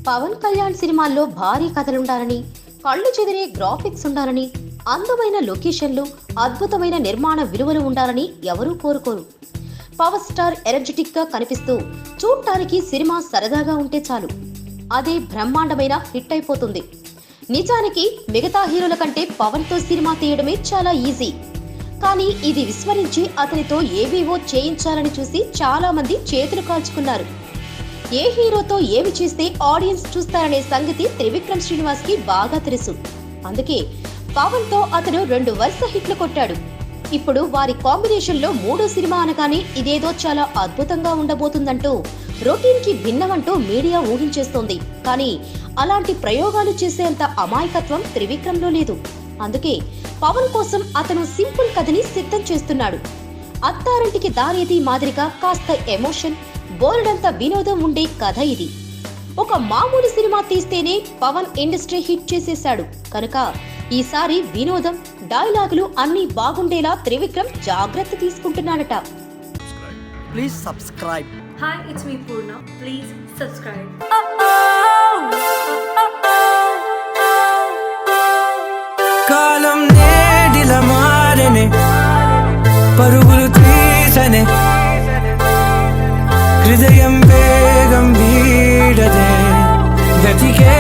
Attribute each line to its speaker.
Speaker 1: పవన్ కళ్యాణ్ సినిమాల్లో భారీ కథలుండాలని, కళ్ళు చెదిరే గ్రాఫిక్స్ ఉండాలని, అందమైన లొకేషన్లు, అద్భుతమైన నిర్మాణ విలువలు ఉండాలని ఎవరూ కోరుకోరు. పవర్ స్టార్ ఎనర్జెటిక్ గా కనిపిస్తూ చూడటానికి సినిమా సరదాగా ఉంటే చాలు, అదే బ్రహ్మాండమైన హిట్ అయిపోతుంది. నిజానికి మిగతా హీరోల కంటే పవన్ తో సినిమా తీయడమే చాలా ఈజీ. కానీ ఇది విస్మరించి అతనితో ఏవేవో చేయించాలని చూసి చాలా మంది చేతులు కాల్చుకున్నారు. ఏ హీరోతో ఏమి చేస్తే ఆడియన్స్ చూస్తారనే సంగతి త్రివిక్రమ్ శ్రీనివాస్ కి బాగా తెలుసు. అందుకే పవన్ తో అతను 2 వరుస హిట్లు కొట్టాడు. ఇప్పుడు వారి కాంబినేషన్ లో 3వ సినిమా అనగానే ఇదేదో చాలా అద్భుతంగా ఉండబోతుందంటూ, రొటీన్ కి భిన్నమంటూ మీడియా ఊహించేస్తోంది. కానీ అలాంటి ప్రయోగాలు చేసేంత అమాయకత్వం త్రివిక్రమ్ లో లేదు. అందుకే పవన్ కోసం అతను సింపుల్ కథని సిద్ధం చేస్తున్నాడు. అత్తారింటికి దారేది మాదిరిగా కాస్త ఎమోషన్, బోలెడంత వినోదం ఉండే కథ ఇది. ఒక మామూలు సినిమా తీస్తేనే పవన్ ఇండస్ట్రీ హిట్ చేసేశాడు కనుక ఈసారి వినోదం, డైలాగులు అన్నీ బాగుండేలా త్రివిక్రమ్ జాగ్రత్త తీసుకుంటున్నాడట.
Speaker 2: Please subscribe.
Speaker 3: Hi, it's me Purna. Please subscribe.
Speaker 2: కాలం నేడిల మారనే, పరుగులు తీసనే, హృదయం వేగం వీడదే, గతికే